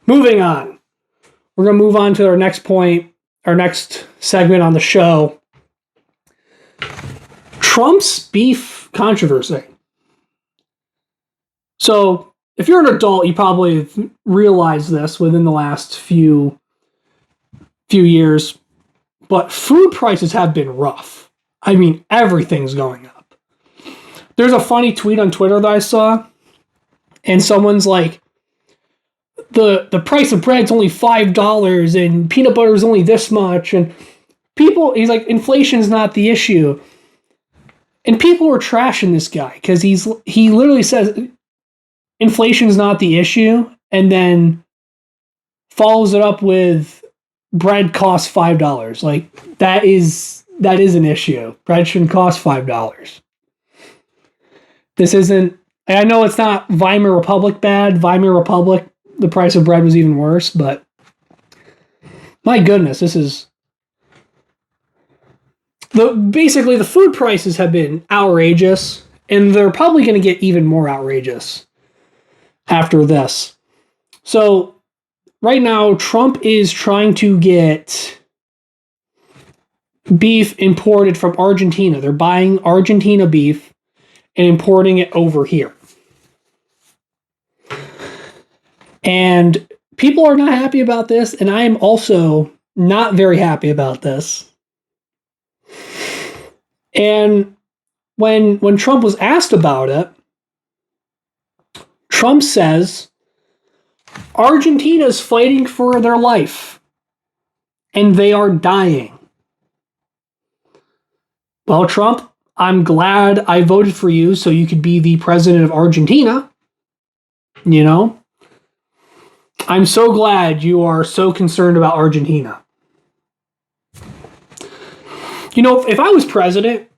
moving on. We're going to move on to our next point, our next segment on the show. Trump's beef controversy. So, if you're an adult, you probably have realized this within the last few years, but food prices have been rough. I mean, everything's going up. There's a funny tweet on Twitter that I saw, and someone's like, the price of bread's only $5 and peanut butter is only this much, and he's like, inflation's not the issue. And people were trashing this guy because he literally says inflation's not the issue, and then follows it up with bread costs $5. Like, that is an issue. Bread shouldn't cost $5. This isn't, I know it's not Weimar Republic bad. Weimar Republic, the price of bread was even worse, but my goodness, this is basically the food prices have been outrageous, and they're probably going to get even more outrageous after this. So right now, Trump is trying to get beef imported from Argentina. They're buying Argentina beef and importing it over here. And people are not happy about this, and I am also not very happy about this. And when Trump was asked about it, Trump says, Argentina's fighting for their life, and they are dying. Well, Trump, I'm glad I voted for you so you could be the president of Argentina. You know? I'm so glad you are so concerned about Argentina. You know, if I was president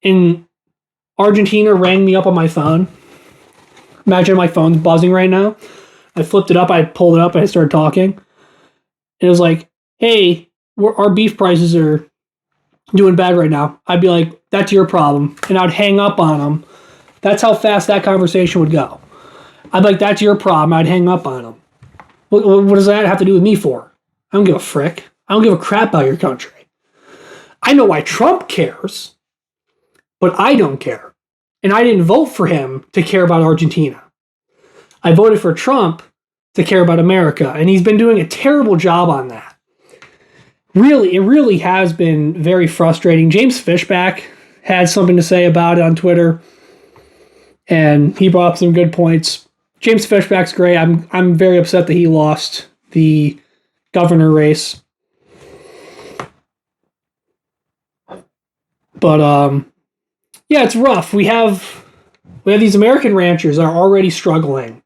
and Argentina rang me up on my phone, imagine my phone's buzzing right now. I flipped it up, I pulled it up, and I started talking. And it was like, hey, our beef prices are doing bad right now. I'd be like, that's your problem. And I'd hang up on them. That's how fast that conversation would go. I'd be like, that's your problem. I'd hang up on them. What does that have to do with me for? I don't give a frick. I don't give a crap about your country. I know why Trump cares, but I don't care. And I didn't vote for him to care about Argentina. I voted for Trump to care about America, and he's been doing a terrible job on that. Really, it really has been very frustrating. James Fishback had something to say about it on Twitter, and he brought up some good points. James Fishback's great. I'm very upset that he lost the governor race. But yeah, it's rough. We have these American ranchers that are already struggling.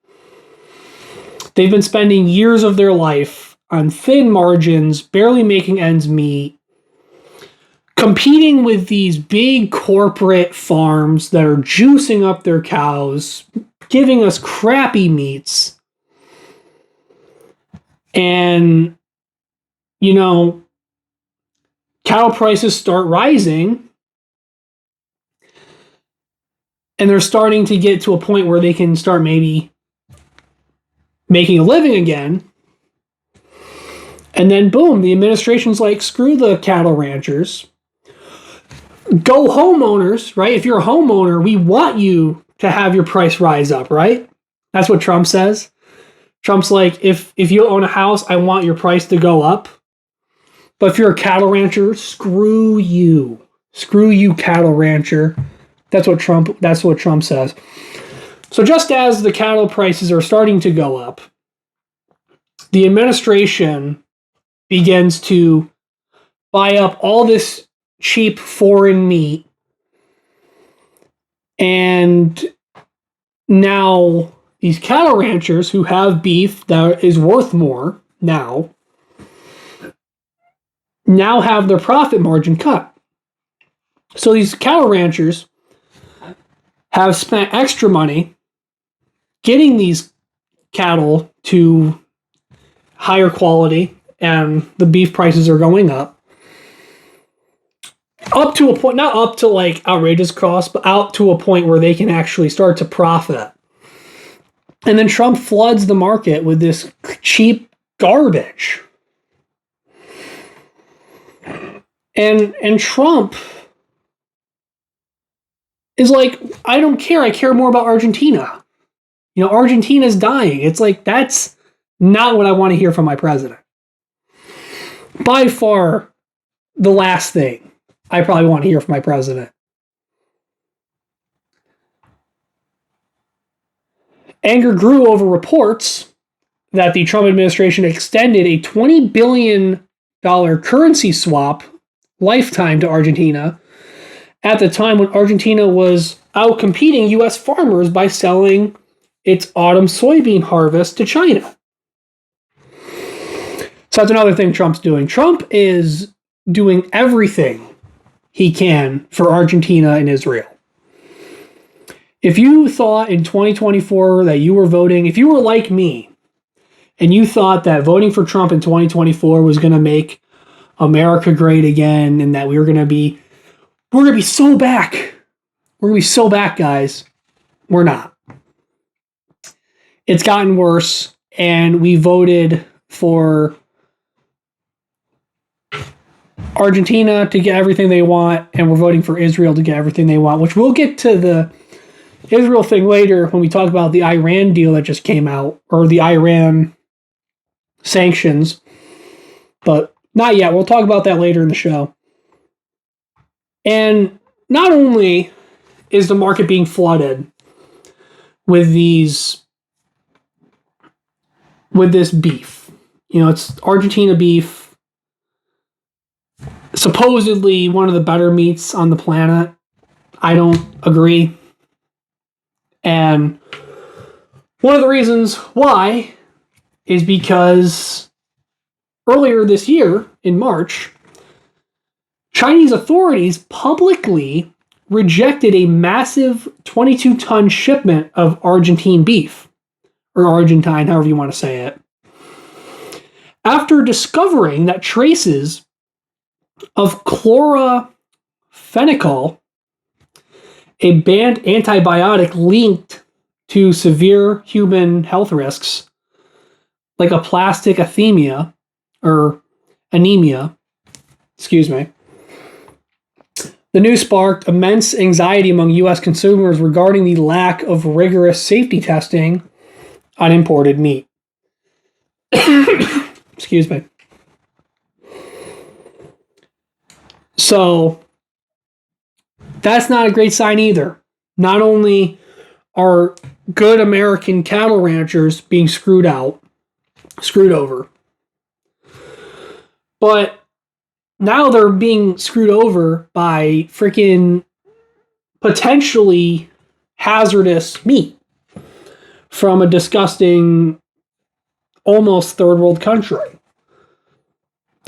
They've been spending years of their life on thin margins, barely making ends meet, competing with these big corporate farms that are juicing up their cows, giving us crappy meats. And, you know, cattle prices start rising, and they're starting to get to a point where they can start maybe making a living again. And then, boom, the administration's like, screw the cattle ranchers. Go homeowners, right? If you're a homeowner, we want you to have your price rise up, right? That's what Trump says. Trump's like, if you own a house, I want your price to go up. But if you're a cattle rancher, screw you. Screw you, cattle rancher. That's what Trump says. So just as the cattle prices are starting to go up, the administration begins to buy up all this cheap foreign meat. And now these cattle ranchers who have beef that is worth more now have their profit margin cut. So these cattle ranchers have spent extra money getting these cattle to higher quality, and the beef prices are going up to a point, not up to like outrageous cost, but out to a point where they can actually start to profit. And then Trump floods the market with this cheap garbage. And Trump is like, I don't care. I care more about Argentina. Argentina's dying. It's like, that's not what I want to hear from my president. By far, the last thing I probably want to hear from my president. Anger grew over reports that the Trump administration extended a $20 billion currency swap lifetime to Argentina at the time when Argentina was out competing U.S. farmers by selling its autumn soybean harvest to China. So that's another thing Trump's doing. Trump is doing everything he can for Argentina and Israel. If you thought in 2024 that you were voting, if you were like me, and you thought that voting for Trump in 2024 was going to make America great again, and that we're going to be so back. We're going to be so back, guys. We're not. It's gotten worse, and we voted for Argentina to get everything they want, and we're voting for Israel to get everything they want, which we'll get to the Israel thing later when we talk about the Iran deal that just came out, or the Iran sanctions, but not yet. We'll talk about that later in the show. And not only is the market being flooded with this beef, it's Argentina beef, supposedly one of the better meats on the planet. I don't agree. And one of the reasons why is because earlier this year, in March, Chinese authorities publicly rejected a massive 22-ton shipment of Argentine beef, or Argentine, however you want to say it, after discovering that traces of chloramphenicol, a banned antibiotic linked to severe human health risks, like aplastic anemia, The news sparked immense anxiety among U.S. consumers regarding the lack of rigorous safety testing on imported meat. Excuse me. So, that's not a great sign either. Not only are good American cattle ranchers being screwed over, but now they're being screwed over by freaking potentially hazardous meat from a disgusting, almost third world country.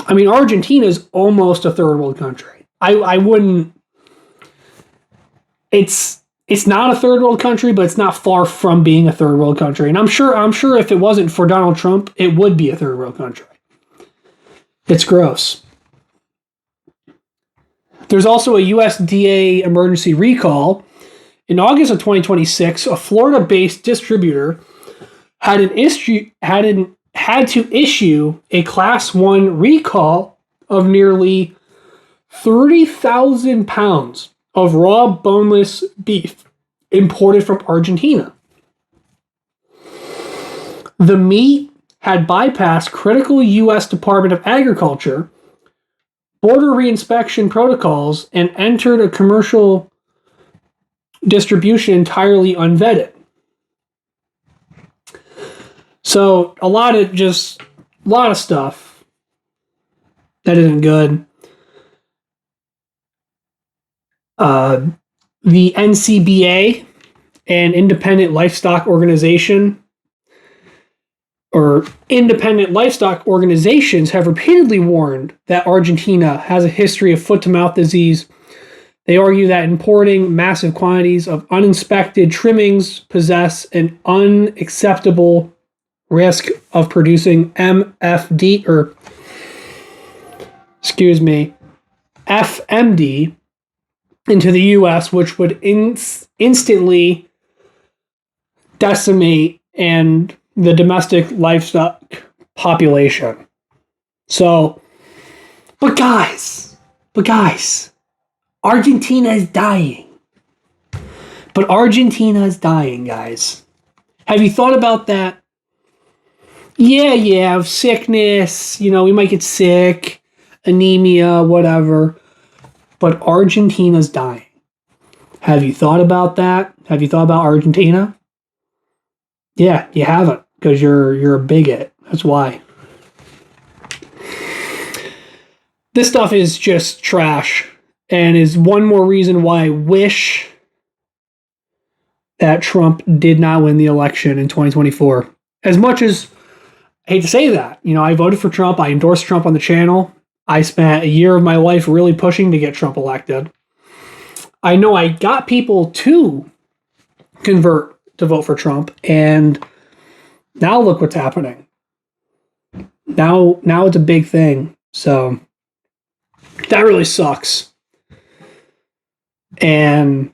I mean, Argentina is almost a third world country. I wouldn't. It's not a third world country, but it's not far from being a third world country. And I'm sure if it wasn't for Donald Trump, it would be a third world country. It's gross. There's also a USDA emergency recall. In August of 2026, a Florida-based distributor had to issue a Class 1 recall of nearly 30,000 pounds of raw boneless beef imported from Argentina. The meat had bypassed critical U.S. Department of Agriculture border reinspection protocols and entered a commercial distribution entirely unvetted. So a lot of stuff that isn't good. The NCBA, an independent livestock organization, or independent livestock organizations, have repeatedly warned that Argentina has a history of foot-to-mouth disease. They argue that importing massive quantities of uninspected trimmings possess an unacceptable risk of producing FMD into the U.S., which would instantly decimate and the domestic livestock population. So, but guys, Argentina is dying. But Argentina is dying, guys. Have you thought about that? Yeah, sickness, we might get sick, anemia, whatever. But Argentina's dying. Have you thought about that? Have you thought about Argentina? Yeah, you haven't, because you're a bigot. That's why. This stuff is just trash, and is one more reason why I wish that Trump did not win the election in 2024. As much as I hate to say that, I voted for Trump, I endorsed Trump on the channel. I spent a year of my life really pushing to get Trump elected. I know I got people to convert to vote for Trump, and now look what's happening. Now it's a big thing. So that really sucks. And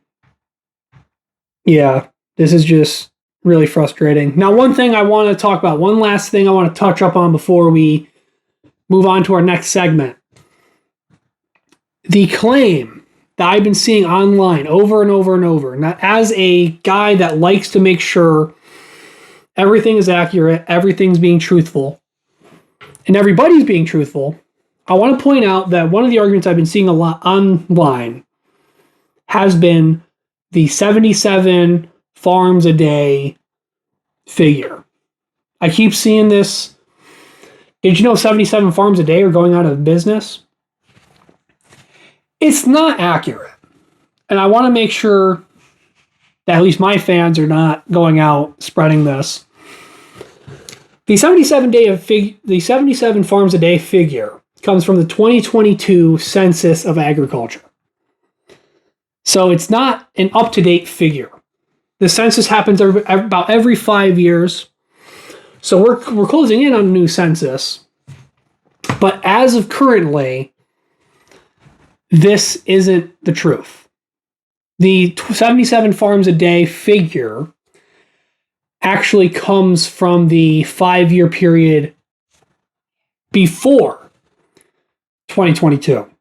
yeah, this is just really frustrating. Now, one thing I want to talk about, one last thing I want to touch up on before we move on to our next segment. The claim that I've been seeing online over and over and over, now, as a guy that likes to make sure everything is accurate, everything's being truthful, and everybody's being truthful, I want to point out that one of the arguments I've been seeing a lot online has been the 77 farms a day figure. I keep seeing this. Did you know 77 farms a day are going out of business? It's not accurate. And I want to make sure that at least my fans are not going out spreading this. The 77 farms a day figure comes from the 2022 Census of Agriculture. So it's not an up-to-date figure. The census happens about every 5 years. So we're closing in on a new census. But as of currently, this isn't the truth. The 77 farms a day figure actually comes from the 5-year period before 2022.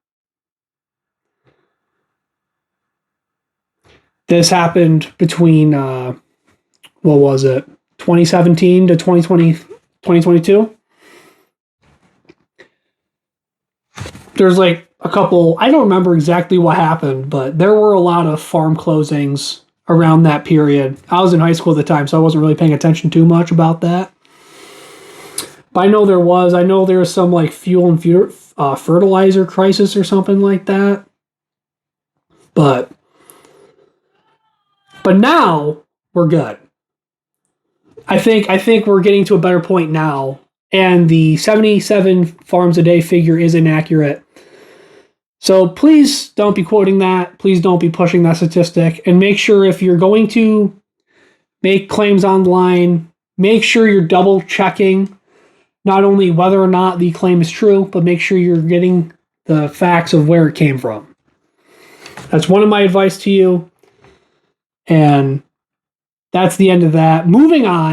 This happened between, 2017 to 2022? There's like a couple, I don't remember exactly what happened, but there were a lot of farm closings around that period. I was in high school at the time, so I wasn't really paying attention too much about that. But I know there was some like fuel and fertilizer crisis or something like that. But now we're good. I think we're getting to a better point now, and the 77 farms a day figure is inaccurate. So please don't be quoting that. Please don't be pushing that statistic. And make sure if you're going to make claims online, make sure you're double checking not only whether or not the claim is true, but make sure you're getting the facts of where it came from. That's one of my advice to you. And that's the end of that. Moving on.